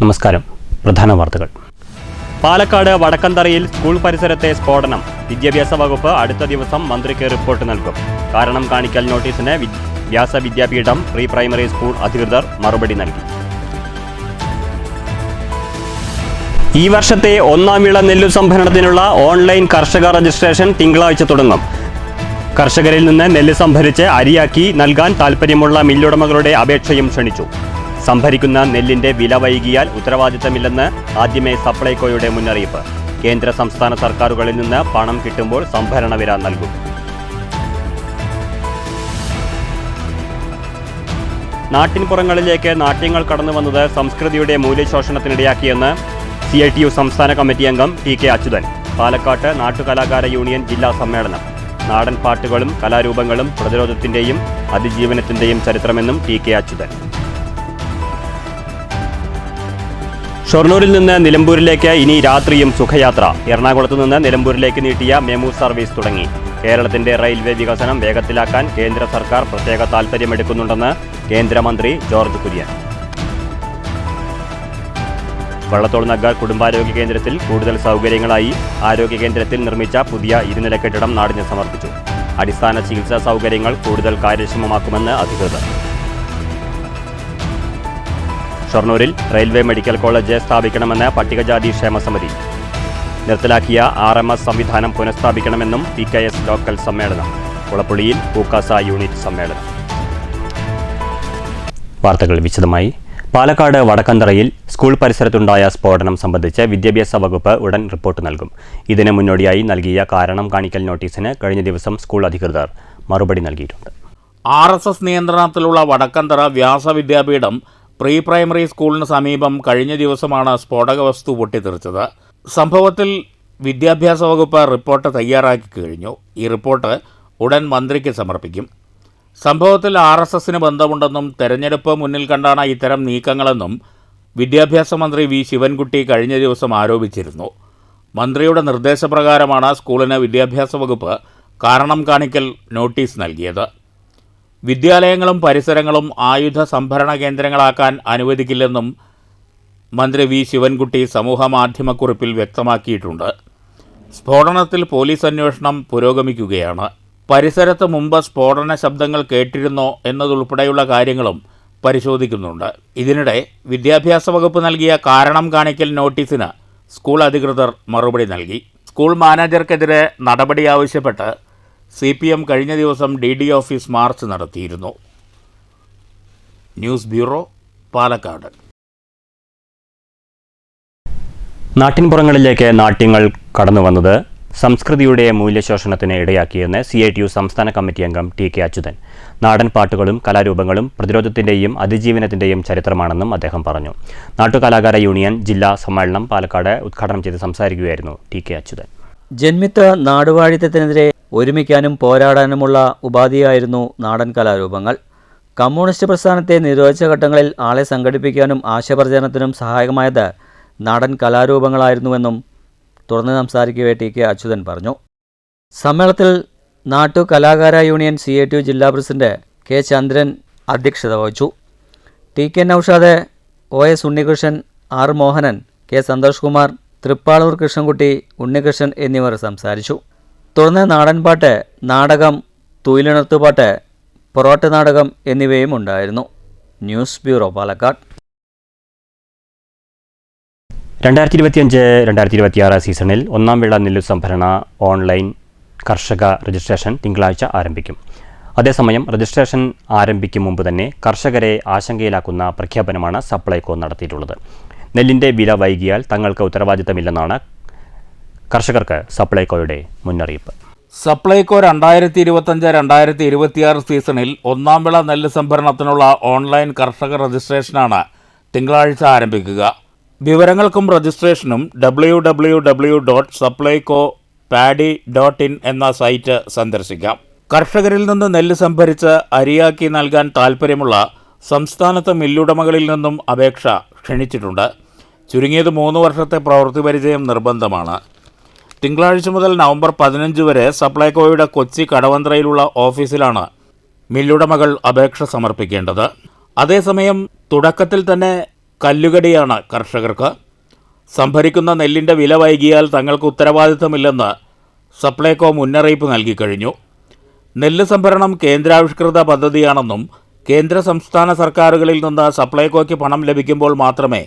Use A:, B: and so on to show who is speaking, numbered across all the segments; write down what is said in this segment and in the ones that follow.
A: നമസ്കാരം. പ്രധാന വാർത്തകൾ. പാലക്കാട് വടക്കന്തറയിൽ സ്കൂൾ പരിസരത്തെ സ്ഫോടനം. വിദ്യാഭ്യാസ വകുപ്പ് അടുത്ത ദിവസം മന്ത്രിക്ക് റിപ്പോർട്ട് നൽകും. കാരണം കാണിക്കൽ നോട്ടീസിന് വ്യാസവിദ്യാപീഠം പ്രീ പ്രൈമറി സ്കൂൾ അധികൃതർ മറുപടി നൽകി. ഈ വർഷത്തെ ഒന്നാം വിള നെല്ലു സംഭരണത്തിനുള്ള ഓൺലൈൻ കർഷക രജിസ്ട്രേഷൻ തിങ്കളാഴ്ച തുടങ്ങും. കർഷകരിൽ നിന്ന് നെല്ല് സംഭരിച്ച് അരിയാക്കി നൽകാൻ താൽപ്പര്യമുള്ള മില്ലുടമകളുടെ അപേക്ഷയും ക്ഷണിച്ചു. സംഭരിക്കുന്ന നെല്ലിന്റെ വില വൈകിയാൽ ഉത്തരവാദിത്തമില്ലെന്ന് ആദ്യമേ സപ്ലൈകോയുടെ മുന്നറിയിപ്പ്. കേന്ദ്ര സംസ്ഥാന സർക്കാരുകളിൽ നിന്ന് പണം കിട്ടുമ്പോൾ സംഭരണ വില നൽകും. നാട്ടിൻപുറങ്ങളിലേക്ക് നാട്യങ്ങൾ കടന്നുവന്നത് സംസ്കൃതിയുടെ മൂല്യശോഷണത്തിനിടയാക്കിയെന്ന് CITU സംസ്ഥാന കമ്മിറ്റി അംഗം TK അച്യുതൻ. പാലക്കാട്ട് നാട്ടുകലാകാര യൂണിയൻ ജില്ലാ സമ്മേളനം. നാടൻ പാട്ടുകളും കലാരൂപങ്ങളും പ്രതിരോധത്തിന്റെയും അതിജീവനത്തിന്റെയും ചരിത്രമെന്നും TK അച്യുതൻ. ഷൊർണൂരിൽ നിന്ന് നിലമ്പൂരിലേക്ക് ഇനി രാത്രിയും സുഖയാത്ര. എറണാകുളത്ത് നിന്ന് നിലമ്പൂരിലേക്ക് നീട്ടിയ മെമു സർവീസ് തുടങ്ങി. കേരളത്തിന്റെ റെയിൽവേ വികസനം വേഗത്തിലാക്കാൻ കേന്ദ്ര സർക്കാർ പ്രത്യേക താൽപ്പര്യമെടുക്കുന്നുണ്ടെന്ന് കേന്ദ്രമന്ത്രി ജോർജ് കുര്യൻ. വള്ളത്തോൾ നഗർ കുടുംബാരോഗ്യ കേന്ദ്രത്തിൽ കൂടുതൽ സൗകര്യങ്ങളായി ആരോഗ്യ കേന്ദ്രത്തിൽ നിർമ്മിച്ച പുതിയ 2 നില കെട്ടിടം നാടിന് സമർപ്പിച്ചു. അടിസ്ഥാന ചികിത്സാ സൗകര്യങ്ങൾ കൂടുതൽ കാര്യക്ഷമമാക്കുമെന്ന് അധികൃതർ. ഷൊർണൂരിൽ റെയിൽവേ മെഡിക്കൽ കോളേജ് സ്ഥാപിക്കണമെന്ന് പട്ടികജാതി ക്ഷേമ സമിതി. നിർത്തലാക്കിയ RMS സംവിധാനം പുനഃസ്ഥാപിക്കണമെന്നും PKS ലോക്കൽ സമ്മേളനം. കുളപ്പുള്ളിയിൽ പൂക്കാസ യൂണിറ്റ് സമ്മേളനം. വാർത്തകൾ വിശദമായി. പാലക്കാട് വടക്കന്തറയിൽ സ്കൂൾ പരിസരത്തുണ്ടായ സ്ഫോടനം സംബന്ധിച്ച് വിദ്യാഭ്യാസ വകുപ്പ് ഉടൻ റിപ്പോർട്ട് നൽകും. ഇതിന് മുന്നോടിയായി നൽകിയ കാരണം കാണിക്കൽ നോട്ടീസിന് കഴിഞ്ഞ ദിവസം സ്കൂൾ അധികൃതർ മറുപടി നൽകിയിട്ടുണ്ട്.
B: RSS നിയന്ത്രണത്തിലുള്ള വടക്കന്തറ വ്യാസവിദ്യാപീഠം പ്രീ പ്രൈമറി സ്കൂളിന് സമീപം കഴിഞ്ഞ ദിവസമാണ് സ്ഫോടക വസ്തു പൊട്ടിത്തെറിച്ചത്. സംഭവത്തിൽ വിദ്യാഭ്യാസ വകുപ്പ് റിപ്പോർട്ട് തയ്യാറാക്കി കഴിഞ്ഞു. ഈ റിപ്പോർട്ട് ഉടൻ മന്ത്രിക്ക് സമർപ്പിക്കും. സംഭവത്തിൽ RSSന് ബന്ധമുണ്ടെന്നും തെരഞ്ഞെടുപ്പ് മുന്നിൽ കണ്ടാണ് ഇത്തരം നീക്കങ്ങളെന്നും വിദ്യാഭ്യാസ മന്ത്രി V. ശിവൻകുട്ടി കഴിഞ്ഞ ദിവസം ആരോപിച്ചിരുന്നു. മന്ത്രിയുടെ നിർദ്ദേശപ്രകാരമാണ് സ്കൂളിന് വിദ്യാഭ്യാസ വകുപ്പ് കാരണം കാണിക്കൽ നോട്ടീസ് നൽകിയത്. വിദ്യാലയങ്ങളും പരിസരങ്ങളും ആയുധ സംഭരണ കേന്ദ്രങ്ങളാക്കാൻ അനുവദിക്കില്ലെന്നും മന്ത്രി V. ശിവൻകുട്ടി സമൂഹമാധ്യമക്കുറിപ്പിൽ വ്യക്തമാക്കിയിട്ടുണ്ട്. സ്ഫോടനത്തിൽ പോലീസ് അന്വേഷണം പുരോഗമിക്കുകയാണ്. പരിസരത്ത് മുമ്പ് സ്ഫോടന ശബ്ദങ്ങൾ കേട്ടിരുന്നോ എന്നതുൾപ്പെടെയുള്ള കാര്യങ്ങളും പരിശോധിക്കുന്നുണ്ട്. ഇതിനിടെ വിദ്യാഭ്യാസ വകുപ്പ് നൽകിയ കാരണം കാണിക്കൽ നോട്ടീസിന് സ്കൂൾ അധികൃതർ മറുപടി നൽകി. സ്കൂൾ മാനേജർക്കെതിരെ നടപടി ആവശ്യപ്പെട്ട് CPM കഴിഞ്ഞ ദിവസം DD ഓഫീസ് മാർച്ച് നടത്തിയിരുന്നു. News bureau, Palakkad.
A: നാട്ടിൻപുറങ്ങളിലേക്ക് നാട്യങ്ങൾ കടന്നുവന്നത് സംസ്കൃതിയുടെ മൂല്യശോഷണത്തിന് ഇടയാക്കിയെന്ന് CITU സംസ്ഥാന കമ്മിറ്റി അംഗം TK അച്യുതൻ. നാടൻ പാട്ടുകളും കലാരൂപങ്ങളും പ്രതിരോധത്തിന്റെയും അതിജീവനത്തിന്റെയും ചരിത്രമാണെന്നും അദ്ദേഹം പറഞ്ഞു. നാട്ടുകലാകാര യൂണിയൻ ജില്ലാ സമ്മേളനം പാലക്കാട് ഉദ്ഘാടനം ചെയ്ത് സംസാരിക്കുകയായിരുന്നു TK അച്യുതൻ.
C: ജന്മിത്ത നാടുവാഴിത്തത്തിനെതിരെ ഒരുമിക്കാനും പോരാടാനുമുള്ള ഉപാധിയായിരുന്നു നാടൻ കലാരൂപങ്ങൾ. കമ്മ്യൂണിസ്റ്റ് പ്രസ്ഥാനത്തെ നിരോധിച്ച ഘട്ടങ്ങളിൽ ആളെ സംഘടിപ്പിക്കാനും ആശയപ്രചരണത്തിനും സഹായകമായത് നാടൻ കലാരൂപങ്ങളായിരുന്നുവെന്നും തുടർന്ന് സംസാരിക്കവേ TK അച്യുതൻ പറഞ്ഞു. സമ്മേളനത്തിൽ നാട്ടുകലാകാര യൂണിയൻ CITU ജില്ലാ പ്രസിഡന്റ് K. ചന്ദ്രൻ അധ്യക്ഷത വഹിച്ചു. TK Naushad, OS Unnikrishnan, R. Mohanan, K. Santhosh Kumar, Thrippalur Krishnankutty, Unnikrishnan എന്നിവർ സംസാരിച്ചു. തുടർന്ന് നാടൻപാട്ട്, നാടകം, തുയിലുണർത്തുപാട്ട്, പൊറോട്ട് നാടകം എന്നിവയും ഉണ്ടായിരുന്നു. News bureau, Palakkad.
A: 2025-2026 സീസണിൽ ഒന്നാം വിള നെല്ലു സംഭരണ ഓൺലൈൻ കർഷക രജിസ്ട്രേഷൻ തിങ്കളാഴ്ച ആരംഭിക്കും. അതേസമയം രജിസ്ട്രേഷൻ ആരംഭിക്കും മുമ്പ് തന്നെ കർഷകരെ ആശങ്കയിലാക്കുന്ന പ്രഖ്യാപനമാണ് സപ്ലൈകോ നടത്തിയിട്ടുള്ളത്. നെല്ലിന്റെ വില വൈകിയാൽ തങ്ങൾക്ക് ഉത്തരവാദിത്തമില്ലെന്നാണ് കർഷകർക്ക് സപ്ലൈകോയുടെ മുന്നറിയിപ്പ്.
B: സപ്ലൈകോ 2025-2026 സീസണിൽ ഒന്നാം വിള നെല്ല് സംഭരണത്തിനുള്ള ഓൺലൈൻ കർഷക രജിസ്ട്രേഷനാണ് തിങ്കളാഴ്ച ആരംഭിക്കുക. വിവരങ്ങൾക്കും രജിസ്ട്രേഷനും www.supplyco.paddy.in എന്ന സൈറ്റ് സന്ദർശിക്കാം. കർഷകരിൽ നിന്ന് നെല്ല് സംഭരിച്ച് അരിയാക്കി നൽകാൻ താൽപ്പര്യമുള്ള സംസ്ഥാനത്തെ മില്ലുടമകളിൽ നിന്നും അപേക്ഷ ക്ഷണിച്ചിട്ടുണ്ട്. ചുരുങ്ങിയത് 3 വർഷത്തെ പ്രവൃത്തി പരിചയം നിർബന്ധമാണ്. തിങ്കളാഴ്ച മുതൽ നവംബർ 15 വരെ സപ്ലൈകോയുടെ കൊച്ചി കടവന്ത്രയിലുള്ള ഓഫീസിലാണ് മില്ലുടമകൾ അപേക്ഷ സമർപ്പിക്കേണ്ടത്. അതേസമയം തുടക്കത്തിൽ തന്നെ കല്ലുകടിയാണ് കർഷകർക്ക്. സംഭരിക്കുന്ന നെല്ലിൻ്റെ വില വൈകിയാൽ തങ്ങൾക്ക് ഉത്തരവാദിത്തമില്ലെന്ന് സപ്ലൈകോ മുന്നറിയിപ്പ് നൽകിക്കഴിഞ്ഞു. നെല്ല് സംഭരണം കേന്ദ്രാവിഷ്കൃത പദ്ധതിയാണെന്നും കേന്ദ്ര സംസ്ഥാന സർക്കാരുകളിൽ നിന്ന് സപ്ലൈകോയ്ക്ക് പണം ലഭിക്കുമ്പോൾ മാത്രമേ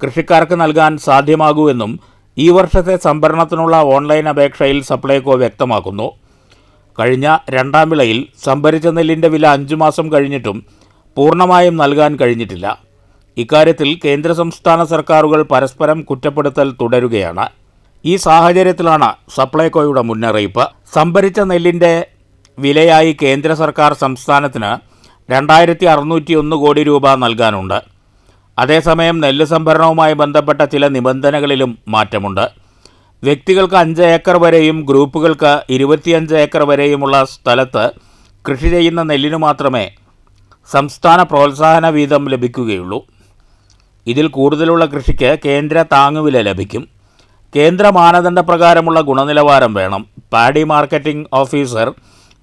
B: കൃഷിക്കാർക്ക് നൽകാൻ സാധ്യമാകൂ എന്നും ഈ വർഷത്തെ സംഭരണത്തിനുള്ള ഓൺലൈൻ അപേക്ഷയിൽ സപ്ലൈകോ വ്യക്തമാക്കുന്നു. കഴിഞ്ഞ രണ്ടാം വിളയിൽ സംഭരിച്ച നെല്ലിൻ്റെ വില 5 മാസം കഴിഞ്ഞിട്ടും പൂർണ്ണമായും നൽകാൻ കഴിഞ്ഞിട്ടില്ല. ഇക്കാര്യത്തിൽ കേന്ദ്ര സംസ്ഥാന സർക്കാരുകൾ പരസ്പരം കുറ്റപ്പെടുത്തൽ തുടരുകയാണ്. ഈ സാഹചര്യത്തിലാണ് സപ്ലൈകോയുടെ മുന്നറിയിപ്പ്. സംഭരിച്ച നെല്ലിൻ്റെ വിലയായി കേന്ദ്ര സർക്കാർ സംസ്ഥാനത്തിന് 2601 കോടി രൂപ നൽകാനുണ്ട്. അതേസമയം നെല്ല് സംഭരണവുമായി ബന്ധപ്പെട്ട ചില നിബന്ധനകളിലും മാറ്റമുണ്ട്. വ്യക്തികൾക്ക് 5 ഏക്കർ വരെയും ഗ്രൂപ്പുകൾക്ക് 25 ഏക്കർ വരെയുമുള്ള സ്ഥലത്ത് കൃഷി ചെയ്യുന്ന നെല്ലിനു മാത്രമേ സംസ്ഥാന പ്രോത്സാഹന വീതം ലഭിക്കുകയുള്ളൂ. ഇതിൽ കൂടുതലുള്ള കൃഷിക്ക് കേന്ദ്ര താങ്ങുവില ലഭിക്കും. കേന്ദ്ര മാനദണ്ഡപ്രകാരമുള്ള ഗുണനിലവാരം വേണം. പാഡി മാർക്കറ്റിംഗ് ഓഫീസർ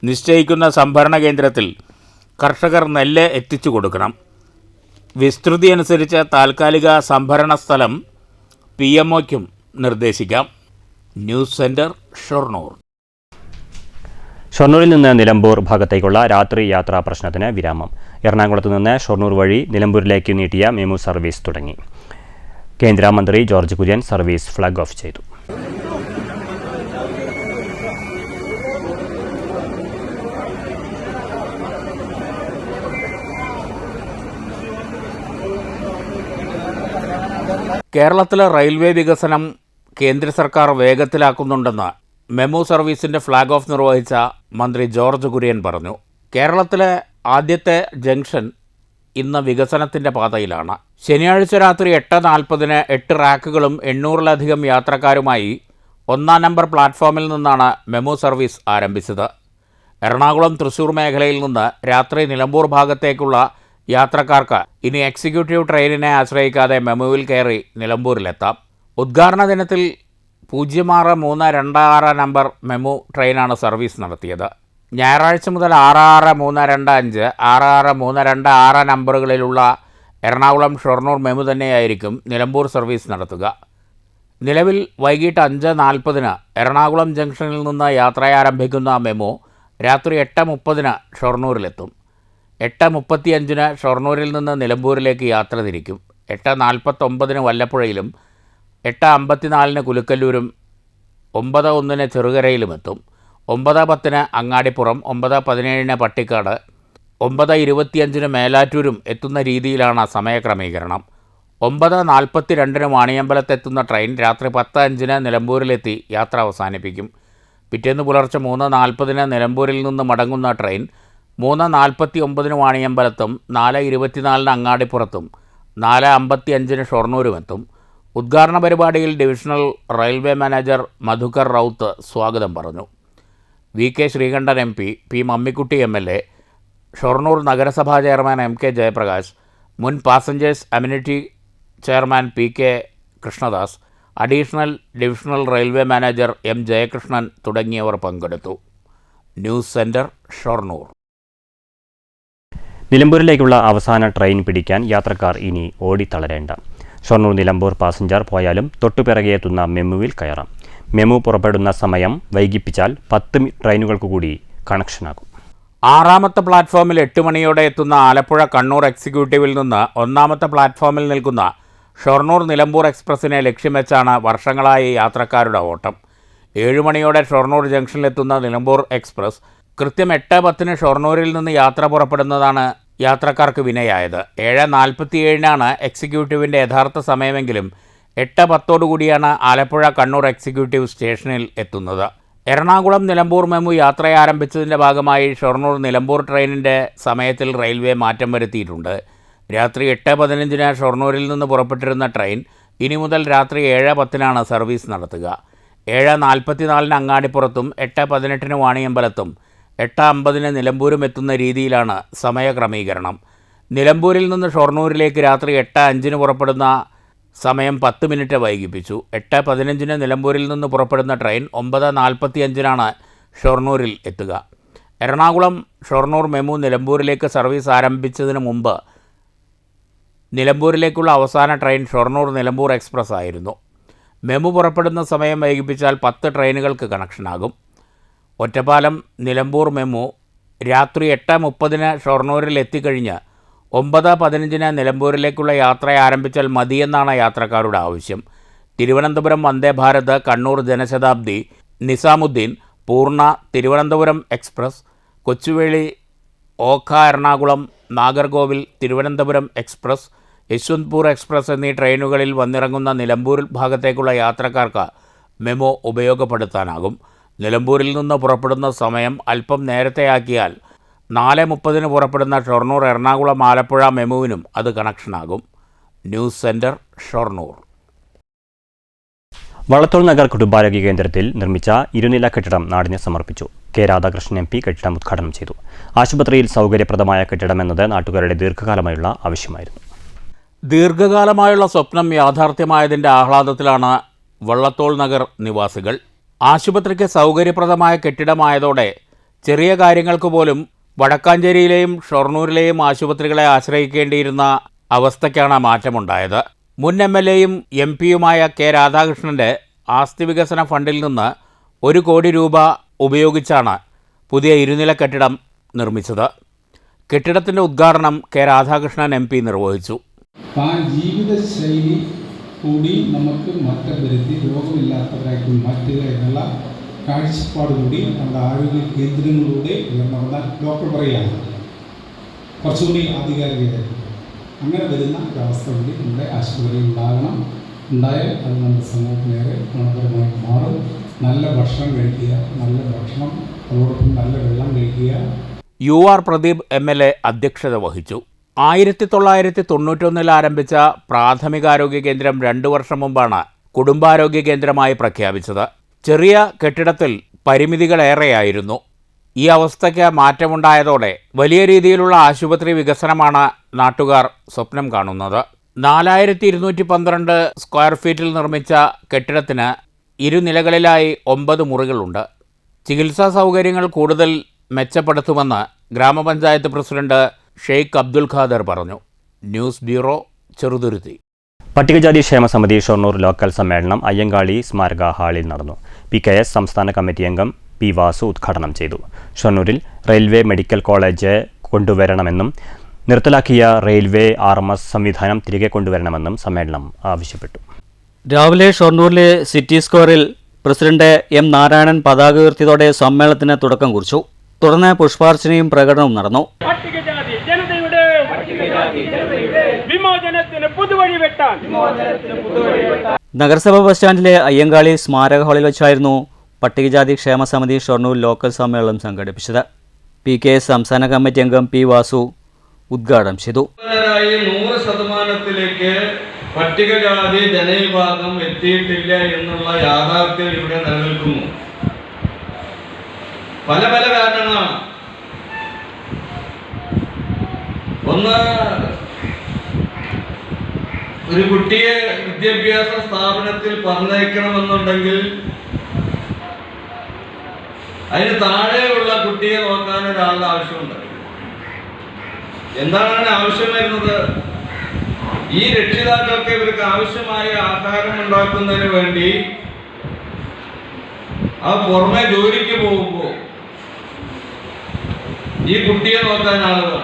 B: നിശ്ചയിക്കുന്ന സംഭരണ കേന്ദ്രത്തിൽ കർഷകർ നെല്ല് എത്തിച്ചു കൊടുക്കണം. വിസ്തൃതി അനുസരിച്ച് താൽക്കാലിക സംഭരണ സ്ഥലം PMOയ്ക്കും നിർദ്ദേശിക്കാം. News centre, Shoranur.
A: ഷൊർണൂരിൽ നിന്ന് നിലമ്പൂർ ഭാഗത്തേക്കുള്ള രാത്രി യാത്രാ പ്രശ്നത്തിന് വിരാമം. എറണാകുളത്ത് നിന്ന് ഷൊർണൂർ വഴി നിലമ്പൂരിലേക്ക് നീട്ടിയ മെമു സർവീസ് തുടങ്ങി. കേന്ദ്രമന്ത്രി George Kurian service flag off ചെയ്തു.
B: കേരളത്തിലെ റെയിൽവേ വികസനം കേന്ദ്ര സർക്കാർ വേഗത്തിലാക്കുന്നുണ്ടെന്ന് മെമു സർവീസിൻ്റെ ഫ്ലാഗ് ഓഫ് നിർവഹിച്ച മന്ത്രി ജോർജ് കുര്യൻ പറഞ്ഞു. കേരളത്തിലെ ആദ്യത്തെ ജംഗ്ഷൻ ഇന്ന് വികസനത്തിൻ്റെ പാതയിലാണ്. ശനിയാഴ്ച രാത്രി 8:40 8 റാക്കുകളും 800-ലധികം യാത്രക്കാരുമായി 1-ാം നമ്പർ പ്ലാറ്റ്ഫോമിൽ നിന്നാണ് മെമു സർവീസ് ആരംഭിച്ചത്. എറണാകുളം തൃശ്ശൂർ മേഖലയിൽ നിന്ന് രാത്രി നിലമ്പൂർ ഭാഗത്തേക്കുള്ള യാത്രക്കാർക്ക് ഇനി എക്സിക്യൂട്ടീവ് ട്രെയിനിനെ ആശ്രയിക്കാതെ മെമുവിൽ കയറി നിലമ്പൂരിലെത്താം. ഉദ്ഘാടന ദിനത്തിൽ 06-326 നമ്പർ മെമു ട്രെയിനാണ് സർവീസ് നടത്തിയത്. ഞായറാഴ്ച മുതൽ 66-325, 66-326 നമ്പറുകളിലുള്ള എറണാകുളം ഷൊർണൂർ മെമു തന്നെയായിരിക്കും നിലമ്പൂർ സർവീസ് നടത്തുക. നിലവിൽ വൈകിട്ട് 5:40 എറണാകുളം ജംഗ്ഷനിൽ നിന്ന് യാത്രയാരംഭിക്കുന്ന മെമു രാത്രി 8:30 ഷൊർണൂരിലെത്തും. 8:35 ഷൊർണൂരിൽ നിന്ന് നിലമ്പൂരിലേക്ക് യാത്ര തിരിക്കും. 8:49 വല്ലപ്പുഴയിലും 8:54 കുലുക്കല്ലൂരും 9:01 ചെറുകരയിലുമെത്തും. 9:10 അങ്ങാടിപ്പുറം, 9:17 പട്ടിക്കാട്, 9:25 മേലാറ്റൂരും എത്തുന്ന രീതിയിലാണ് സമയക്രമീകരണം. 9:42 വാണിയമ്പലത്തെത്തുന്ന ട്രെയിൻ രാത്രി 10:05 നിലമ്പൂരിലെത്തി യാത്ര അവസാനിപ്പിക്കും. പിറ്റേന്ന് പുലർച്ചെ 3:40 നിലമ്പൂരിൽ നിന്ന് മടങ്ങുന്ന ട്രെയിൻ 3:49 വാണിയമ്പലത്തും 4:24 അങ്ങാടിപ്പുറത്തും 4:55 ഷൊർണൂരുമെത്തും. ഉദ്ഘാടന പരിപാടിയിൽ divisional railway manager Madhukar Raut സ്വാഗതം പറഞ്ഞു. VK Sreekandan MP, P Mammikutty MLA, Shoranur നഗരസഭാ ചെയർമാൻ MK ജയപ്രകാശ്, മുൻ passengers amenity chairman PK Krishnadas, additional divisional railway manager M Jayakrishnan തുടങ്ങിയവർ പങ്കെടുത്തു. News centre, Shoranur.
A: നിലമ്പൂരിലേക്കുള്ള അവസാന ട്രെയിൻ പിടിക്കാൻ യാത്രക്കാർ ഇനി ഓടിത്തളരേണ്ട. ഷൊർണൂർ നിലമ്പൂർ പാസഞ്ചർ പോയാലും തൊട്ടുപിറകെ എത്തുന്ന മെമുവിൽ കയറാം. മെമു പുറപ്പെടുന്ന സമയം വൈകിപ്പിച്ചാൽ 10 ട്രെയിനുകൾക്ക് കൂടി കണക്ഷനാകും.
B: 6-ാമത്തെ പ്ലാറ്റ്ഫോമിൽ 8 മണിയോടെ എത്തുന്ന ആലപ്പുഴ കണ്ണൂർ എക്സിക്യൂട്ടീവിൽ നിന്ന് 1-ാമത്തെ പ്ലാറ്റ്ഫോമിൽ നിൽക്കുന്ന ഷൊർണൂർ നിലമ്പൂർ എക്സ്പ്രസിനെ ലക്ഷ്യം വെച്ചാണ് വർഷങ്ങളായി യാത്രക്കാരുടെ ഓട്ടം. 7 മണിയോടെ ഷൊർണൂർ ജംഗ്ഷനിലെത്തുന്ന നിലമ്പൂർ എക്സ്പ്രസ് കൃത്യം 8:10 ഷൊർണൂരിൽ നിന്ന് യാത്ര പുറപ്പെടുന്നതാണ് യാത്രക്കാർക്ക് വിനയായത്. 7:47 എക്സിക്യൂട്ടീവിൻ്റെ യഥാർത്ഥ സമയമെങ്കിലും 8:10 ആലപ്പുഴ കണ്ണൂർ എക്സിക്യൂട്ടീവ് സ്റ്റേഷനിൽ എത്തുന്നത്. എറണാകുളം നിലമ്പൂർ മെമു യാത്രയാരംഭിച്ചതിൻ്റെ ഭാഗമായി ഷൊർണൂർ നിലമ്പൂർ ട്രെയിനിൻ്റെ സമയത്തിൽ റെയിൽവേ മാറ്റം വരുത്തിയിട്ടുണ്ട്. രാത്രി 8:15 ഷൊർണൂരിൽ നിന്ന് പുറപ്പെട്ടിരുന്ന ട്രെയിൻ ഇനി മുതൽ രാത്രി 7:10 സർവീസ് നടത്തുക. 7:44 അങ്ങാടിപ്പുറത്തും 8:18 വാണിയമ്പലത്തും 8:50 നിലമ്പൂരും എത്തുന്ന രീതിയിലാണ് സമയക്രമീകരണം. നിലമ്പൂരിൽ നിന്ന് ഷൊർണൂരിലേക്ക് രാത്രി 8:05 പുറപ്പെടുന്ന സമയം 10 മിനിറ്റ് വൈകിപ്പിച്ചു. 8:15 നിലമ്പൂരിൽ നിന്ന് പുറപ്പെടുന്ന ട്രെയിൻ 9:45 ഷൊർണൂരിൽ എത്തുക. എറണാകുളം ഷൊർണൂർ മെമു നിലമ്പൂരിലേക്ക് സർവീസ് ആരംഭിച്ചതിന് മുമ്പ് നിലമ്പൂരിലേക്കുള്ള അവസാന ട്രെയിൻ ഷൊർണൂർ നിലമ്പൂർ എക്സ്പ്രസ് ആയിരുന്നു. മെമു പുറപ്പെടുന്ന സമയം വൈകിപ്പിച്ചാൽ 10 ട്രെയിനുകൾക്ക് കണക്ഷനാകും. ഒറ്റപ്പാലം നിലമ്പൂർ മെമു രാത്രി 8:30 ഷൊർണൂരിൽ എത്തിക്കഴിഞ്ഞ് 9:15 നിലമ്പൂരിലേക്കുള്ള യാത്ര ആരംഭിച്ചാൽ മതിയെന്നാണ് യാത്രക്കാരുടെ ആവശ്യം. Thiruvananthapuram Vande Bharat, Kannur Janshatabdi, Nizamuddin, Purna, Thiruvananthapuram express, Kochuveli, Okha Ernakulam, Nagercoil, Thiruvananthapuram express, Yesvantpur express എന്നീ ട്രെയിനുകളിൽ വന്നിറങ്ങുന്ന നിലമ്പൂർ ഭാഗത്തേക്കുള്ള യാത്രക്കാർക്ക് മെമു ഉപയോഗപ്പെടുത്താനാകും. നിലമ്പൂരിൽ നിന്ന് പുറപ്പെടുന്ന സമയം അല്പം നേരത്തെയാക്കിയാൽ 4:30 പുറപ്പെടുന്ന ഷൊർണൂർ, എറണാകുളം, ആലപ്പുഴ മെമുവിനും അത് കണക്ഷനാകും. News centre, Shoranur.
A: വള്ളത്തോൾ നഗർ കുടുംബാരോഗ്യ കേന്ദ്രത്തിൽ നിർമ്മിച്ച ഇരുനില കെട്ടിടം നാടിന് സമർപ്പിച്ചു. കെ രാധാകൃഷ്ണൻ MP കെട്ടിടം ഉദ്ഘാടനം ചെയ്തു. ആശുപത്രിയിൽ സൗകര്യപ്രദമായ കെട്ടിടമെന്നത് നാട്ടുകാരുടെ ദീർഘകാലമായുള്ള ആവശ്യമായിരുന്നു.
B: ദീർഘകാലമായുള്ള സ്വപ്നം യാഥാർത്ഥ്യമായതിൻ്റെ ആഹ്ലാദത്തിലാണ് വള്ളത്തോൾ നഗർ നിവാസികൾ. ആശുപത്രിക്ക് സൗകര്യപ്രദമായ കെട്ടിടമായതോടെ ചെറിയ കാര്യങ്ങൾക്ക് പോലും വടക്കാഞ്ചേരിയിലെയും ഷൊർണൂരിലെയും ആശുപത്രികളെ ആശ്രയിക്കേണ്ടിയിരുന്ന അവസ്ഥയ്ക്കാണ് മാറ്റമുണ്ടായത്. മുൻ MLAയും MP-യുമായ കെ രാധാകൃഷ്ണൻ്റെ ആസ്തി വികസന ഫണ്ടിൽ നിന്ന് 1 കോടി രൂപ ഉപയോഗിച്ചാണ് പുതിയ ഇരുനില കെട്ടിടം നിർമ്മിച്ചത്. കെട്ടിടത്തിൻ്റെ ഉദ്ഘാടനം കെ രാധാകൃഷ്ണൻ MP നിർവഹിച്ചു.
D: ജീവിതശൈലി കൂടി നമുക്ക് മാറ്റം വരുത്തി രോഗമില്ലാത്തവരാക്കി മാറ്റുക എന്നുള്ള കാഴ്ചപ്പാടുകൂടി നമ്മുടെ ആരോഗ്യ കേന്ദ്രങ്ങളിലൂടെ ഉയർന്ന ഡോക്ടർ പറയുകയാണ്. കുറച്ചുകൂടി ആധികാരികമായിരുന്നു. അങ്ങനെ വരുന്ന ഒരവസ്ഥ കൂടി നമ്മുടെ ആശുപത്രിയിൽ ഉണ്ടായാൽ അത് നമ്മുടെ സമൂഹത്തിനേറെ ഗുണപരമായി മാറും. നല്ല ഭക്ഷണം കഴിക്കുക, അതോടൊപ്പം നല്ല വെള്ളം കഴിക്കുക.
B: UR പ്രദീപ് MLA അധ്യക്ഷത വഹിച്ചു. 1991 ആരംഭിച്ച പ്രാഥമികാരോഗ്യ കേന്ദ്രം 2 വർഷം മുമ്പാണ് കുടുംബാരോഗ്യ കേന്ദ്രമായി പ്രഖ്യാപിച്ചത്. ചെറിയ കെട്ടിടത്തിൽ പരിമിതികളേറെയായിരുന്നു. ഈ അവസ്ഥയ്ക്ക് മാറ്റമുണ്ടായതോടെ വലിയ രീതിയിലുള്ള ആശുപത്രി വികസനമാണ് നാട്ടുകാർ സ്വപ്നം കാണുന്നത്. 4212 സ്ക്വയർ ഫീറ്റിൽ നിർമ്മിച്ച കെട്ടിടത്തിന് ഇരുനിലകളിലായി 9 മുറികളുണ്ട്. ചികിത്സാ സൗകര്യങ്ങൾ കൂടുതൽ മെച്ചപ്പെടുത്തുമെന്ന് ഗ്രാമപഞ്ചായത്ത് പ്രസിഡന്റ് ഷെയ്ഖ് അബ്ദുൽ ഖാദർ പറഞ്ഞു. News bureau, Cheruthuruthy.
A: പട്ടികജാതി ക്ഷേമസമിതി ഷൊർണൂർ ലോക്കൽ സമ്മേളനം അയ്യങ്കാളി സ്മാരക ഹാളിൽ നടന്നു. PKS സംസ്ഥാന കമ്മിറ്റി അംഗം P. വാസു ഉദ്ഘാടനം ചെയ്തു. ഷൊർണൂരിൽ റെയിൽവേ മെഡിക്കൽ കോളേജ് കൊണ്ടുവരണമെന്നും നിർത്തലാക്കിയ റെയിൽവേ RMS സംവിധാനം തിരികെ കൊണ്ടുവരണമെന്നും സമ്മേളനം ആവശ്യപ്പെട്ടു.
C: രാവിലെ ഷൊർണൂരിലെ സിറ്റി സ്ക്വയറിൽ പ്രസിഡന്റ് M. നാരായണൻ പതാക ഉയർത്തിയതോടെ സമ്മേളനത്തിന് തുടക്കം കുറിച്ചു. തുടർന്ന് പുഷ്പാർച്ചനയും പ്രകടനവും നടന്നു. നഗരസഭാ ബസ് സ്റ്റാൻഡിലെ അയ്യങ്കാളി സ്മാരക ഹാളിൽ വെച്ചായിരുന്നു പട്ടികജാതി ക്ഷേമസമിതി ഷൊർണൂർ ലോക്കൽ സമ്മേളനം സംഘടിപ്പിച്ചത്. PKS സംസ്ഥാന കമ്മിറ്റി അംഗം P. വാസു ഉദ്ഘാടനം ചെയ്തു.
E: 100% പട്ടികജാതി ജനവിഭാഗം എത്തിയിട്ടില്ല എന്നുള്ള യാഥാർത്ഥ്യം ഇവിടെ നിലനിൽക്കുന്നു. പല കാരണങ്ങളാണ്. ഒന്ന്, ഒരു കുട്ടിയെ വിദ്യാഭ്യാസ സ്ഥാപനത്തിൽ പറഞ്ഞയക്കണമെന്നുണ്ടെങ്കിൽ അതിന് താഴെയുള്ള കുട്ടിയെ നോക്കാൻ ഒരാളുടെ ആവശ്യമുണ്ട്. എന്താണ് ആവശ്യം വരുന്നത്? ഈ രക്ഷിതാക്കൾക്ക് ഇവർക്ക് ആവശ്യമായ ആഹാരം ഉണ്ടാക്കുന്നതിന് വേണ്ടി ആ പുറമെ ജോലിക്ക് പോകുമ്പോൾ ഈ കുട്ടിയെ നോക്കാൻ ആളുകൾ.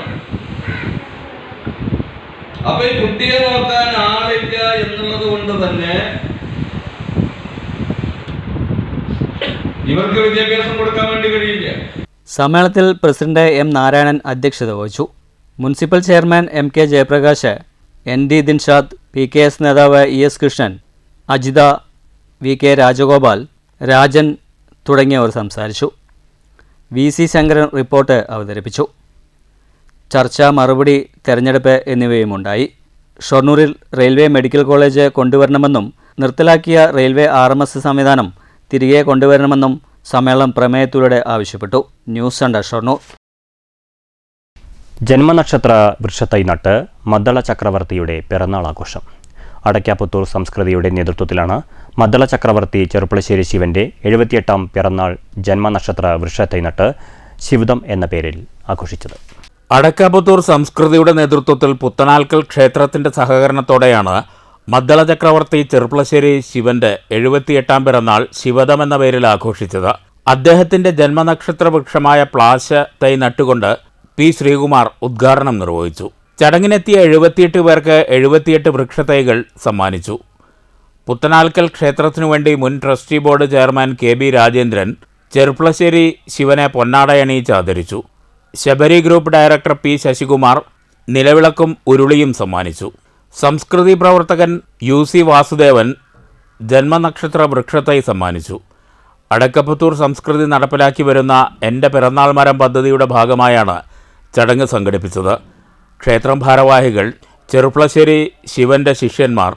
E: അപ്പൊ ഈ കുട്ടിയെ നോക്കാൻ ആളില്ല എന്നുള്ളത് കൊണ്ട് തന്നെ ഇവർക്ക് വിദ്യാഭ്യാസം കൊടുക്കാൻ വേണ്ടി കഴിയില്ല.
C: സമ്മേളനത്തിൽ പ്രസിഡന്റ് M. നാരായണൻ അധ്യക്ഷത വഹിച്ചു. Municipal chairman MK Jayaprakash, ND Dinshad, PKS നേതാവ് ES കൃഷ്ണൻ, അജിത, VK രാജഗോപാൽ, രാജൻ തുടങ്ങിയവർ സംസാരിച്ചു. VC ശങ്കരൻ റിപ്പോർട്ട് അവതരിപ്പിച്ചു. ചർച്ച, മറുപടി, തെരഞ്ഞെടുപ്പ് എന്നിവയുമുണ്ടായി. ഷൊർണൂരിൽ റെയിൽവേ മെഡിക്കൽ കോളേജ് കൊണ്ടുവരണമെന്നും നിർത്തലാക്കിയ റെയിൽവേ RMS സംവിധാനം തിരികെ കൊണ്ടുവരണമെന്നും സമ്മേളനം പ്രമേയത്തിലൂടെ ആവശ്യപ്പെട്ടു. News centre, Shoranur.
A: ജന്മനക്ഷത്ര വൃക്ഷത്തൈ നട്ട് മദ്ദള ചക്രവർത്തിയുടെ പിറന്നാൾ ആഘോഷം. അടയ്ക്കാപുത്തൂർ സംസ്കൃതിയുടെ നേതൃത്വത്തിലാണ് മദ്ദള ചക്രവർത്തി ചെറുപ്പളശ്ശേരി ശിവന്റെ 78ാം പിറന്നാൾ ജന്മനക്ഷത്ര വൃക്ഷത്തൈ നട്ട് ശിവദം എന്ന പേരിൽ ആഘോഷിച്ചത്.
B: അടക്കാപുത്തൂർ സംസ്കൃതിയുടെ നേതൃത്വത്തിൽ പുത്തനാൽക്കൽ ക്ഷേത്രത്തിന്റെ സഹകരണത്തോടെയാണ് മദ്ദള ചക്രവർത്തി ചെറുപ്പളശ്ശേരി ശിവന്റെ 78ാം പിറന്നാൾ ശിവദം എന്ന പേരിൽ ആഘോഷിച്ചത്. അദ്ദേഹത്തിന്റെ ജന്മനക്ഷത്ര വൃക്ഷമായ പ്ലാശ തൈ നട്ടുകൊണ്ട് പി ശ്രീകുമാർ ഉദ്ഘാടനം നിർവഹിച്ചു. ചടങ്ങിനെത്തിയ 78 പേർക്ക് 78 വൃക്ഷത്തൈകൾ സമ്മാനിച്ചു. പുത്തനാൽക്കൽ ക്ഷേത്രത്തിനു വേണ്ടി മുൻ trustee board chairman KB Rajendran Cherpulassery ശിവനെ പൊന്നാടയണിയിച്ച് ആദരിച്ചു. Sabari group director P Sasikumar നിലവിളക്കും ഉരുളിയും സമ്മാനിച്ചു. സംസ്കൃതി പ്രവർത്തകൻ UC വാസുദേവൻ ജന്മനക്ഷത്ര വൃക്ഷത്തൈ സമ്മാനിച്ചു. അടക്കപ്പത്തൂർ സംസ്കൃതി നടപ്പിലാക്കി വരുന്ന എൻ്റെ പിറന്നാൾ മരം പദ്ധതിയുടെ ഭാഗമായാണ് ചടങ്ങ് സംഘടിപ്പിച്ചത്. ക്ഷേത്രം ഭാരവാഹികൾ, ചെറുപ്പളശ്ശേരി ശിവന്റെ ശിഷ്യന്മാർ,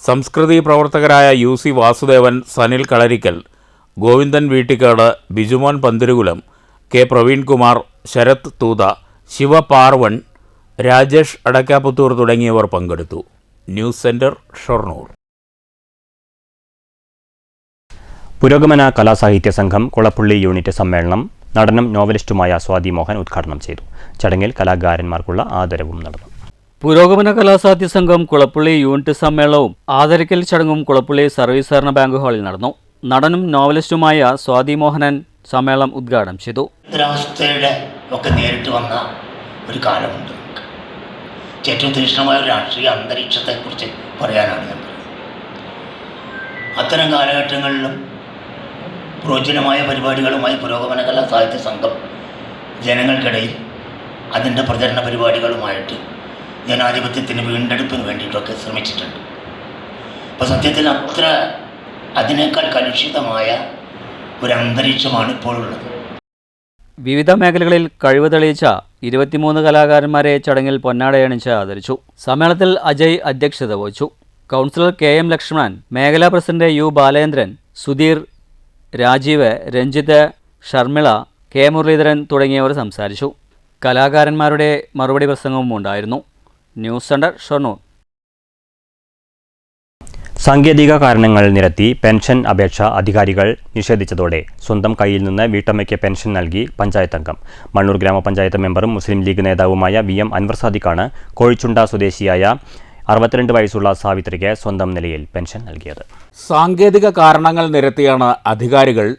B: സംസ്കൃതി പ്രവർത്തകരായ UC വാസുദേവൻ, സനിൽ കളരിക്കൽ, ഗോവിന്ദൻ വീട്ടിക്കാട്, ബിജുമോൻ പന്തിരുകുലം, K പ്രവീൺകുമാർ, ശരത് തൂത, ശിവ പാർവൺ, രാജേഷ് അടക്കാപുത്തൂർ തുടങ്ങിയവർ പങ്കെടുത്തു. News centre, Shoranur.
A: പുരോഗമന കലാസാഹിത്യ സംഘം കുളപ്പുള്ളി യൂണിറ്റ് സമ്മേളനം നടനും നോവലിസ്റ്റുമായ സ്വാതി മോഹൻ ഉദ്ഘാടനം ചെയ്തു. ചടങ്ങിൽ കലാകാരന്മാർക്കുള്ള ആദരവും നടന്നു.
C: പുരോഗമന കലാസാഹിത്യ സംഘം കുളപ്പുള്ളി യൂണിറ്റ് സമ്മേളനവും ആദരിക്കൽ ചടങ്ങും കുളപ്പുള്ളി സർവീസ് സഹകരണ ബാങ്ക് ഹാളിൽ നടന്നു. നടനും നോവലിസ്റ്റുമായ സ്വാതി മോഹനൻ സമ്മേളനം ഉദ്ഘാടനം ചെയ്തു.
F: ദുരവസ്ഥയുടെ ഒക്കെ നേരിട്ട് വന്ന ഒരു കാലമുണ്ട്. ഏറ്റവും തീക്ഷ്ണമായ ഒരു രാഷ്ട്രീയ അന്തരീക്ഷത്തെക്കുറിച്ച് പറയാനാണ് ഞാൻ പറയുന്നത്. അത്തരം കാലഘട്ടങ്ങളിലും പ്രോജ്വലമായ പരിപാടികളുമായി പുരോഗമന കലാ സാഹിത്യ സംഘം ജനങ്ങൾക്കിടയിൽ അതിൻ്റെ പ്രചരണ പരിപാടികളുമായിട്ട് ജനാധിപത്യത്തിന് വീണ്ടെടുപ്പിന് വേണ്ടിയിട്ടൊക്കെ ശ്രമിച്ചിട്ടുണ്ട്. അപ്പോൾ സത്യത്തിൽ അതിനേക്കാൾ കലുഷിതമായ ഒരു അന്തരീക്ഷമാണ് ഇപ്പോഴുള്ളത്.
C: വിവിധ മേഖലകളിൽ കഴിവ് തെളിയിച്ച 23 കലാകാരന്മാരെ ചടങ്ങിൽ പൊന്നാടയണിച്ച് ആദരിച്ചു. സമ്മേളനത്തിൽ അജയ് അധ്യക്ഷത വഹിച്ചു. കൗൺസിലർ KM ലക്ഷ്മണൻ, മേഖലാ president U Balendran, Sudheer, Rajeev, Ranjith, Sharmila, K Muraleedharan തുടങ്ങിയവർ സംസാരിച്ചു. കലാകാരന്മാരുടെ മറുപടി പ്രസംഗവും ഉണ്ടായിരുന്നു. News centre, Shoranur.
A: സാങ്കേതിക കാരണങ്ങൾ നിരത്തി പെൻഷൻ അപേക്ഷ അധികാരികൾ നിഷേധിച്ചതോടെ സ്വന്തം കയ്യിൽ നിന്ന് വീട്ടമ്മയ്ക്ക് പെൻഷൻ നൽകി പഞ്ചായത്ത് അംഗം. മണ്ണൂർ ഗ്രാമപഞ്ചായത്ത് മെമ്പറും മുസ്ലിം ലീഗ് നേതാവുമായ VM അൻവർ സാദിഖാണ് കോഴിച്ചുണ്ട സ്വദേശിയായ 62 വയസ്സുള്ള സാവിത്രിക്ക് സ്വന്തം നിലയിൽ പെൻഷൻ നൽകിയത്.
B: സാങ്കേതിക കാരണങ്ങൾ നിരത്തിയാണ് അധികാരികൾ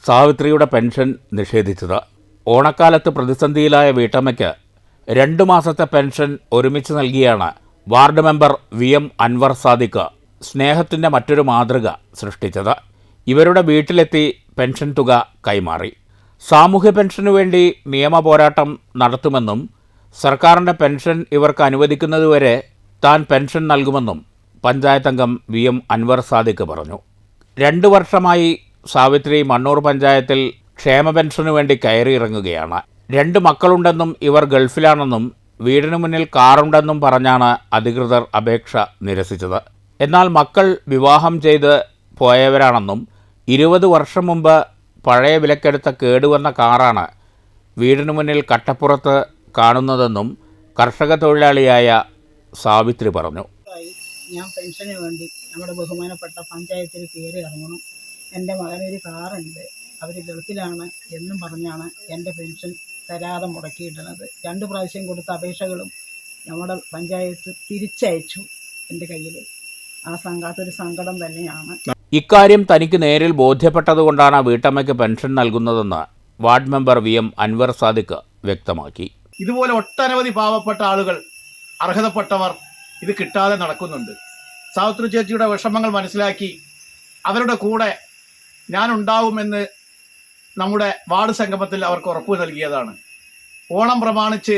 B: സാവിത്രിയുടെ പെൻഷൻ നിഷേധിച്ചത്. ഓണക്കാലത്ത് പ്രതിസന്ധിയിലായ വീട്ടമ്മയ്ക്ക് 2 മാസത്തെ പെൻഷൻ ഒരുമിച്ച് നൽകിയാണ് ward member VM Anwar Sadiq സ്നേഹത്തിൻ്റെ മറ്റൊരു മാതൃക സൃഷ്ടിച്ചത്. ഇവരുടെ വീട്ടിലെത്തി പെൻഷൻ തുക കൈമാറി. സാമൂഹ്യ പെൻഷനു വേണ്ടി നിയമ പോരാട്ടം നടത്തുമെന്നും സർക്കാരിൻ്റെ പെൻഷൻ ഇവർക്ക് അനുവദിക്കുന്നതുവരെ താൻ പെൻഷൻ നൽകുമെന്നും പഞ്ചായത്ത് അംഗം VM അൻവർ സാദിഖ് പറഞ്ഞു. 2 വർഷമായി സാവിത്രി മണ്ണൂർ പഞ്ചായത്തിൽ ക്ഷേമ പെൻഷനു വേണ്ടി കയറിയിറങ്ങുകയാണ്. 2 മക്കളുണ്ടെന്നും ഇവർ ഗൾഫിലാണെന്നും വീടിനു മുന്നിൽ കാറുണ്ടെന്നും പറഞ്ഞാണ് അധികൃതർ അപേക്ഷ നിരസിച്ചത്. എന്നാൽ മക്കൾ വിവാഹം ചെയ്ത് പോയവരാണെന്നും 20 വർഷം മുമ്പ് പഴയ വിലക്കെടുത്ത കേടുവന്ന കാറാണ് വീടിനു മുന്നിൽ കട്ടപ്പുറത്ത് കാണുന്നതെന്നും കർഷക തൊഴിലാളിയായ സാവിത്രി പറഞ്ഞു.
G: ഞാൻ പെൻഷന് വേണ്ടി നമ്മുടെ ബഹുമാനപ്പെട്ട പഞ്ചായത്തിൽ കയറി ഇറങ്ങണം. എൻ്റെ മകനൊരു കാറുണ്ട്, അവർ ഗൾഫിലാണ് എന്നും പറഞ്ഞാണ് എൻ്റെ പെൻഷൻ തരാതെ മുടക്കിയിടുന്നത്. 2 പ്രാവശ്യം കൊടുത്ത അപേക്ഷകളും നമ്മുടെ പഞ്ചായത്ത് തിരിച്ചയച്ചു എൻ്റെ കയ്യിൽ. ആ അതൊരു സങ്കടം തന്നെയാണ്.
B: ഇക്കാര്യം തനിക്ക് നേരിൽ ബോധ്യപ്പെട്ടതുകൊണ്ടാണ് വീട്ടമ്മയ്ക്ക് പെൻഷൻ നൽകുന്നതെന്ന് ward member VM Anwar Sadiq വ്യക്തമാക്കി.
H: ഇതുപോലെ ഒട്ടനവധി പാവപ്പെട്ട ആളുകൾ, അർഹതപ്പെട്ടവർ ഇത് കിട്ടാതെ നടക്കുന്നുണ്ട്. സാവിത്രി ചേച്ചിയുടെ വിഷമങ്ങൾ മനസ്സിലാക്കി അവരുടെ കൂടെ ഞാനുണ്ടാവുമെന്ന് നമ്മുടെ വാർഡ് സംഗമത്തിൽ അവർക്ക് ഉറപ്പ് നൽകിയതാണ്. ഓണം പ്രമാണിച്ച്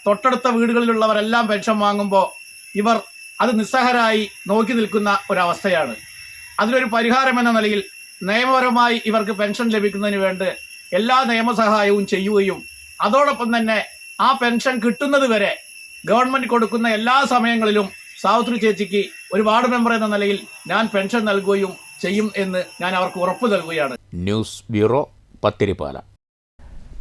H: തൊട്ടടുത്ത വീടുകളിലുള്ളവരെല്ലാം പെൻഷൻ വാങ്ങുമ്പോൾ ഇവർ അത് നിസ്സഹരായി നോക്കി നിൽക്കുന്ന ഒരവസ്ഥയാണ്. അതിനൊരു പരിഹാരം എന്ന നിലയിൽ നിയമപരമായി ഇവർക്ക് പെൻഷൻ ലഭിക്കുന്നതിന് വേണ്ടി എല്ലാ നിയമസഹായവും ചെയ്യുകയും അതോടൊപ്പം തന്നെ ആ പെൻഷൻ കിട്ടുന്നത് വരെ ഗവൺമെന്റ് കൊടുക്കുന്ന എല്ലാ സമയങ്ങളിലും സാവിത്രി ചേച്ചിക്ക് ഒരു വാർഡ് മെമ്പർ എന്ന നിലയിൽ ഞാൻ പെൻഷൻ നൽകുകയും ചെയ്യും എന്ന് ഞാൻ അവർക്ക് ഉറപ്പ് നൽകുകയാണ്.
B: News bureau, Pathirippala.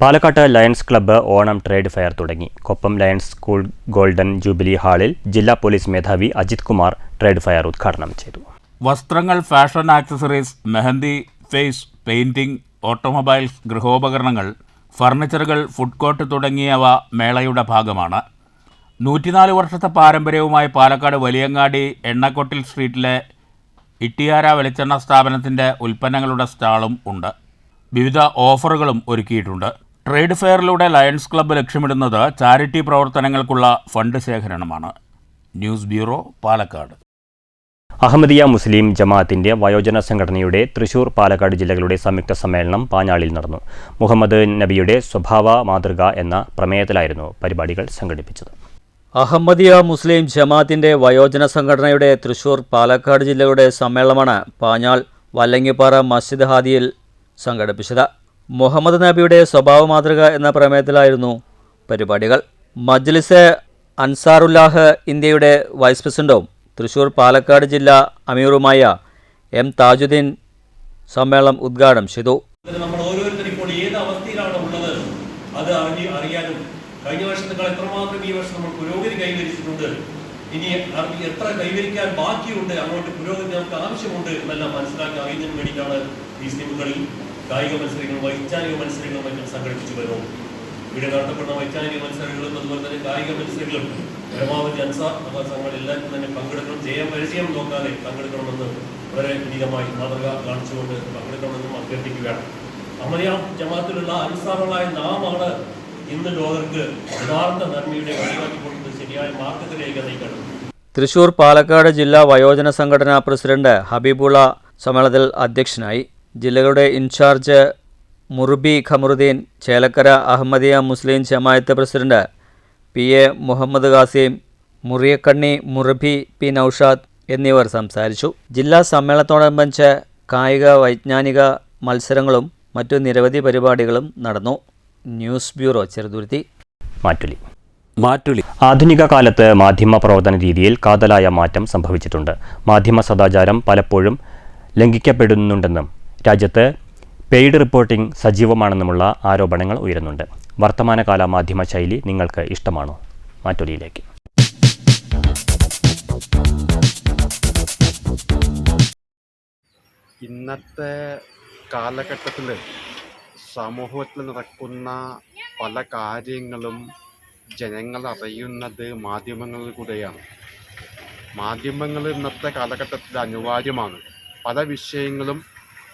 A: പാലക്കാട്ട് lions club Onam trade fair തുടങ്ങി. Koppam lions school golden jubilee ഹാളിൽ ജില്ലാ പോലീസ് മേധാവി അജിത് കുമാർ ട്രേഡ് ഫെയർ ഉദ്ഘാടനം ചെയ്തു.
B: വസ്ത്രങ്ങൾ, fashion accessories, mehndi, face painting, automobiles, ഗൃഹോപകരണങ്ങൾ, ഫർണിച്ചറുകൾ, ഫുഡ് കോർട്ട് തുടങ്ങിയവ മേളയുടെ ഭാഗമാണ്. 104 വർഷത്തെ പാരമ്പര്യവുമായി പാലക്കാട് വലിയങ്ങാടി എണ്ണക്കൊട്ടിൽ സ്ട്രീറ്റിലെ ഇട്ടിയാര വെളിച്ചെണ്ണ സ്ഥാപനത്തിൻ്റെ ഉൽപ്പന്നങ്ങളുടെ സ്റ്റാളും ഉണ്ട്. വിവിധ ഓഫറുകളും ഒരുക്കിയിട്ടുണ്ട്. ട്രേഡ് ഫെയറിലൂടെ ലയൺസ് ക്ലബ്ബ് ലക്ഷ്യമിടുന്നത് ചാരിറ്റി പ്രവർത്തനങ്ങൾക്കുള്ള ഫണ്ട് ശേഖരണമാണ്. News bureau, Palakkad.
A: അഹമ്മദിയ മുസ്ലിം ജമാഅത്തിന്റെ വയോജന സംഘടനയുടെ തൃശൂർ, പാലക്കാട് ജില്ലകളുടെ സംയുക്ത സമ്മേളനം പാഞ്ഞാളിൽ നടന്നു. മുഹമ്മദ് നബിയുടെ സ്വഭാവ മാതൃക എന്ന പ്രമേയത്തിലായിരുന്നു പരിപാടികൾ സംഘടിപ്പിച്ചത്.
C: അഹമ്മദിയ മുസ്ലിം ജമാഅത്തിന്റെ വയോജന സംഘടനയുടെ തൃശൂർ, പാലക്കാട് ജില്ലകളുടെ സമ്മേളനമാണ് പാഞ്ഞാൾ വല്ലങ്ങിപ്പാറ മസ്ജിദ് ഹാദിയിൽ സംഘടിപ്പിച്ചത്. മുഹമ്മദ് നബിയുടെ സ്വഭാവ മാതൃക എന്ന പ്രമേയത്തിലായിരുന്നു പരിപാടികൾ. മജ്ലിസ് അൻസാറുല്ലാഹ് ഇന്ത്യയുടെ വൈസ് പ്രസിഡന്റും തൃശൂർ, പാലക്കാട് ജില്ലാ അമീറുമായ എം താജുദ്ദീൻ സമ്മേളനം ഉദ്ഘാടനം ചെയ്തു.
I: നമ്മൾ ഓരോരുത്തരും ഇപ്പോൾ ഏത് അവസ്ഥയിലാണ് ഉള്ളത് അത് അറിയാനും കഴിഞ്ഞ വർഷത്തേക്കാൾ എത്രമാത്രം ഈ വർഷം നമ്മൾ പുരോഗതി കൈവരിച്ചിട്ടുണ്ട്, ഇനി എത്ര കൈവരിക്കാൻ ബാക്കിയുണ്ട്, അങ്ങോട്ട് പുരോഗതി നമുക്ക് ആവശ്യമുണ്ട് എന്നെല്ലാം മനസ്സിലാക്കി അറിയുന്നതിന് വേണ്ടിയിട്ടാണ് ഈ സ്കീമുകളിൽ കായിക മത്സരങ്ങളും വൈജ്ഞാനിക മത്സരങ്ങളും മറ്റും സംഘടിപ്പിച്ചു വരുന്നു. ഇവിടെ നടത്തപ്പെടുന്ന വൈജ്ഞാനിക മത്സരങ്ങളും അതുപോലെ തന്നെ കായിക മത്സരങ്ങളും പരമാവധി അൻസാർ സംഘങ്ങൾ എല്ലാവർക്കും തന്നെ പങ്കെടുക്കണം, പരിചയം നോക്കാതെ പങ്കെടുക്കണമെന്ന് വളരെ വിനീതമായി മാതൃക കാണിച്ചുകൊണ്ട് പങ്കെടുക്കണമെന്നും അഭ്യർത്ഥിക്കുകയാണ്. അഹമ്മദിയ ജമാഅത്തിലുള്ള അൻസാറുകളായ നാമാണ് ഇന്ന് ലോകർക്ക് യഥാർത്ഥ നന്മയുടെ വഴികാട്ടിക്കൊണ്ടത് ശരിയായ മാർഗത്തിലേക്ക് നയിക്കണം.
C: തൃശൂർ, പാലക്കാട് ജില്ലാ വയോജന സംഘടനാ പ്രസിഡന്റ് ഹബീബുള്ള സമ്മേളനത്തിൽ അധ്യക്ഷനായി. ജില്ലകളുടെ ഇൻചാർജ് മുർബി Khamaruddin, Chelakkara Ahmadiyya Muslim Jamaat president P A Muhammad Khasim, Muriyakkanni മുർബി പി നൌഷാദ് എന്നിവർ സംസാരിച്ചു. ജില്ലാ സമ്മേളനത്തോടനുബന്ധിച്ച് കായിക വൈജ്ഞാനിക മത്സരങ്ങളും മറ്റു നിരവധി പരിപാടികളും നടന്നു. News bureau, Cheruthuruthy.
A: മാറ്റുലി. ആധുനിക കാലത്ത് മാധ്യമ പ്രവർത്തന രീതിയിൽ കാതലായ മാറ്റം സംഭവിച്ചിട്ടുണ്ട്. മാധ്യമ സദാചാരം പലപ്പോഴും ലംഘിക്കപ്പെടുന്നുണ്ടെന്നും രാജ്യത്ത് പെയ്ഡ് റിപ്പോർട്ടിംഗ് സജീവമാണെന്നുമുള്ള ആരോപണങ്ങൾ ഉയരുന്നുണ്ട്. വർത്തമാനകാല മാധ്യമ ശൈലി നിങ്ങൾക്ക് ഇഷ്ടമാണോ? മാറ്റൊലിയിലേക്ക്.
J: ഇന്നത്തെ കാലഘട്ടത്തിൽ സമൂഹത്തിൽ നടക്കുന്ന പല കാര്യങ്ങളും ജനങ്ങൾ അറിയുന്നത് മാധ്യമങ്ങളിലൂടെയാണ്. മാധ്യമങ്ങൾ ഇന്നത്തെ കാലഘട്ടത്തിൽ അനിവാര്യമാണ്. പല വിഷയങ്ങളും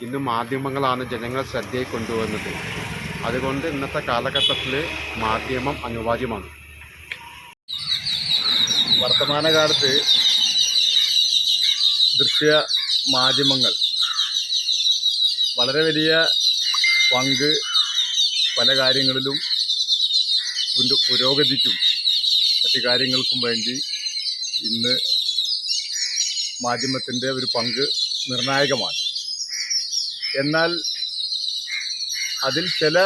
J: ഇന്ന് മാധ്യമങ്ങളാണ് ജനങ്ങൾ ശ്രദ്ധയിൽ കൊണ്ടുവന്നത്. അതുകൊണ്ട് ഇന്നത്തെ കാലഘട്ടത്തിൽ മാധ്യമം അനിവാര്യമാണ്.
H: വർത്തമാനകാലത്ത് ദൃശ്യ മാധ്യമങ്ങൾ വളരെ വലിയ പങ്ക് പല കാര്യങ്ങളിലും പുരോഗതിക്കും മറ്റു കാര്യങ്ങൾക്കും വേണ്ടി ഇന്ന് മാധ്യമത്തിൻ്റെ ഒരു പങ്ക് നിർണായകമാണ്. എന്നാൽ അതിൽ ചില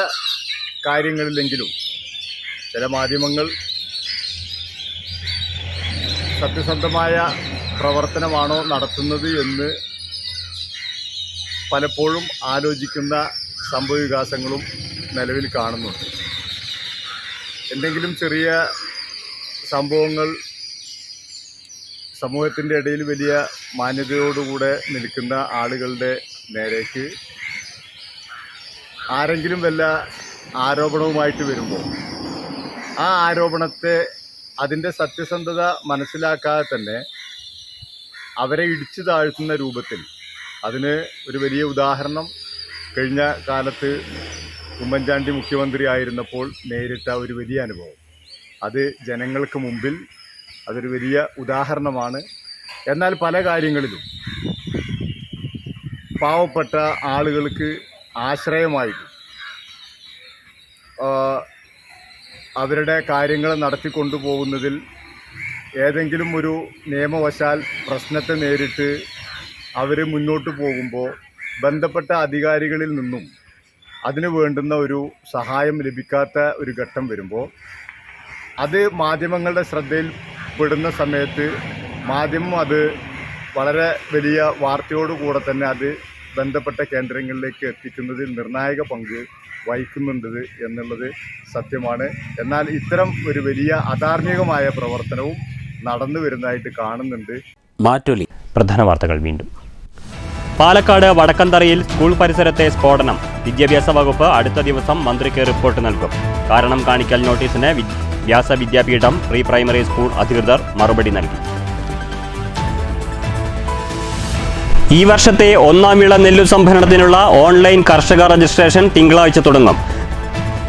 H: കാര്യങ്ങളിലെങ്കിലും ചില മാധ്യമങ്ങൾ സത്യസന്ധമായ പ്രവർത്തനമാണോ നടത്തുന്നത് എന്ന് പലപ്പോഴും ആലോചിക്കുന്ന സംഭവവികാസങ്ങളും നിലവിൽ കാണുന്നുണ്ട്. എന്തെങ്കിലും ചെറിയ സംഭവങ്ങൾ സമൂഹത്തിൻ്റെ ഇടയിൽ വലിയ മാന്യതയോടുകൂടെ നിൽക്കുന്ന ആളുകളുടെ നേരേക്ക് ആരെങ്കിലും വല്ല ആരോപണവുമായിട്ട് വരുമ്പോൾ ആ ആരോപണത്തെ അതിൻ്റെ സത്യസന്ധത മനസ്സിലാക്കാതെ തന്നെ അവരെ ഇടിച്ചു താഴ്ത്തുന്ന രൂപത്തിൽ, അതിന് ഒരു വലിയ ഉദാഹരണം കഴിഞ്ഞ കാലത്ത് ഉമ്മൻചാണ്ടി മുഖ്യമന്ത്രി ആയിരുന്നപ്പോൾ നേരിട്ട ഒരു വലിയ അനുഭവം. അത് ജനങ്ങൾക്ക് മുമ്പിൽ അതൊരു വലിയ ഉദാഹരണമാണ്. എന്നാൽ പല കാര്യങ്ങളിലും പാവപ്പെട്ട ആളുകൾക്ക് ആശ്രയമായിട്ട് അവരുടെ കാര്യങ്ങൾ നടത്തിക്കൊണ്ടുപോകുന്നതിൽ ഏതെങ്കിലും ഒരു നിയമവശാൽ പ്രശ്നത്തെ നേരിട്ട് അവർ മുന്നോട്ട് പോകുമ്പോൾ ബന്ധപ്പെട്ട അധികാരികളിൽ നിന്നും അതിന് വേണ്ടുന്ന ഒരു സഹായം ലഭിക്കാത്ത ഒരു ഘട്ടം വരുമ്പോൾ അത് മാധ്യമങ്ങളുടെ ശ്രദ്ധയിൽപ്പെടുന്ന സമയത്ത് മാധ്യമം അത് വളരെ വലിയ വാർത്തയോടുകൂടെ തന്നെ അത് ബന്ധപ്പെട്ട കേന്ദ്രങ്ങളിലേക്ക് എത്തിക്കുന്നതിൽ നിർണായക പങ്ക് വഹിക്കുന്നുണ്ട് എന്നുള്ളത് സത്യമാണ്. എന്നാൽ ഇത്തരം ഒരു വലിയ അധാർമികമായ പ്രവർത്തനവും നടന്നു വരുന്നതായിട്ട് കാണുന്നുണ്ട്.
A: പ്രധാന വാർത്തകൾ വീണ്ടും. പാലക്കാട് വടക്കന്തറയിൽ സ്കൂൾ പരിസരത്തെ സ്ഫോടനം. വിദ്യാഭ്യാസ വകുപ്പ് അടുത്ത ദിവസം മന്ത്രിക്ക് റിപ്പോർട്ട് നൽകും. കാരണം കാണിക്കൽ നോട്ടീസിന് വ്യാസവിദ്യാപീഠം പ്രീ പ്രൈമറി സ്കൂൾ അധികൃതർ മറുപടി നൽകി. ഈ വർഷത്തെ ഒന്നാം വിള നെല്ലു സംഭരണത്തിനുള്ള ഓൺലൈൻ കർഷക രജിസ്ട്രേഷൻ തിങ്കളാഴ്ച തുടങ്ങും.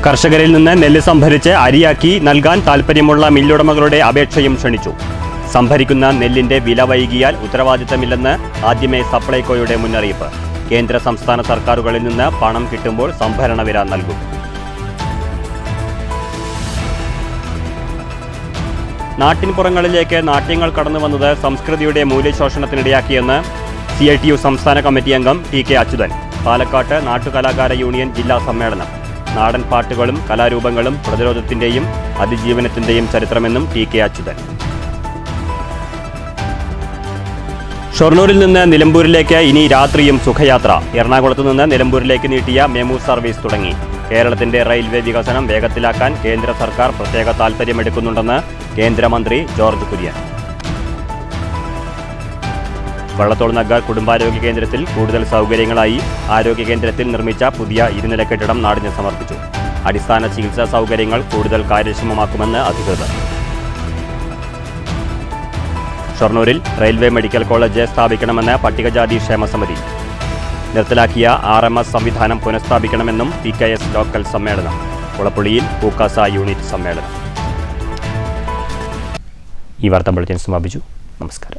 A: കർഷകരിൽ നിന്ന് നെല്ല് സംഭരിച്ച് അരിയാക്കി നൽകാൻ താൽപ്പര്യമുള്ള മില്ലുടമകളുടെ അപേക്ഷയും ക്ഷണിച്ചു. സംഭരിക്കുന്ന നെല്ലിന്റെ വില വൈകിയാൽ ഉത്തരവാദിത്തമില്ലെന്ന് ആദ്യമേ സപ്ലൈകോയുടെ മുന്നറിയിപ്പ്. കേന്ദ്ര സംസ്ഥാന സർക്കാരുകളിൽ നിന്ന് പണം കിട്ടുമ്പോൾ സംഭരണ വില നൽകും. നാട്ടിൻപുറങ്ങളിലേക്ക് നാട്യങ്ങൾ കടന്നു വന്നത് സംസ്കൃതിയുടെ മൂല്യശോഷണത്തിനിടയാക്കിയെന്ന് CITU സംസ്ഥാന കമ്മിറ്റി അംഗം TK അച്യുതൻ. പാലക്കാട്ട് നാട്ടുകലാകാര യൂണിയൻ ജില്ലാ സമ്മേളനം. നാടൻ പാട്ടുകളും കലാരൂപങ്ങളും പ്രതിരോധത്തിന്റെയും അതിജീവനത്തിന്റെയും ചരിത്രമെന്നും TK അച്യുതൻ. ഷൊർണൂരിൽ നിന്ന് നിലമ്പൂരിലേക്ക് ഇനി രാത്രിയും സുഖയാത്ര. എറണാകുളത്ത് നിന്ന് നിലമ്പൂരിലേക്ക് നീട്ടിയ മെമു സർവീസ് തുടങ്ങി. കേരളത്തിന്റെ റെയിൽവേ വികസനം വേഗത്തിലാക്കാൻ കേന്ദ്ര സർക്കാർ പ്രത്യേക താൽപ്പര്യമെടുക്കുന്നുണ്ടെന്ന് കേന്ദ്രമന്ത്രി ജോർജ് കുര്യൻ. വള്ളത്തോൾ നഗർ കുടുംബാരോഗ്യ കേന്ദ്രത്തിൽ കൂടുതൽ സൗകര്യങ്ങളായി ആരോഗ്യ കേന്ദ്രത്തിൽ നിർമ്മിച്ച പുതിയ 2 നില കെട്ടിടം നാടിന് സമർപ്പിച്ചു. അടിസ്ഥാന ചികിത്സാ സൗകര്യങ്ങൾ കൂടുതൽ കാര്യക്ഷമമാക്കുമെന്ന് അധികൃതർ. ഷൊർണൂരിൽ റെയിൽവേ മെഡിക്കൽ കോളേജ് സ്ഥാപിക്കണമെന്ന് പട്ടികജാതി ക്ഷേമ സമിതി. നിർത്തലാക്കിയ RMS സംവിധാനം പുനഃസ്ഥാപിക്കണമെന്നും PKS ലോക്കൽ സമ്മേളനം. കുളപ്പുള്ളിയിൽ പൂക്കാസ യൂണിറ്റ് സമ്മേളനം. ഈ വാർത്താ ബുള്ളറ്റിൻ സമാപിച്ചു. നമസ്കാരം.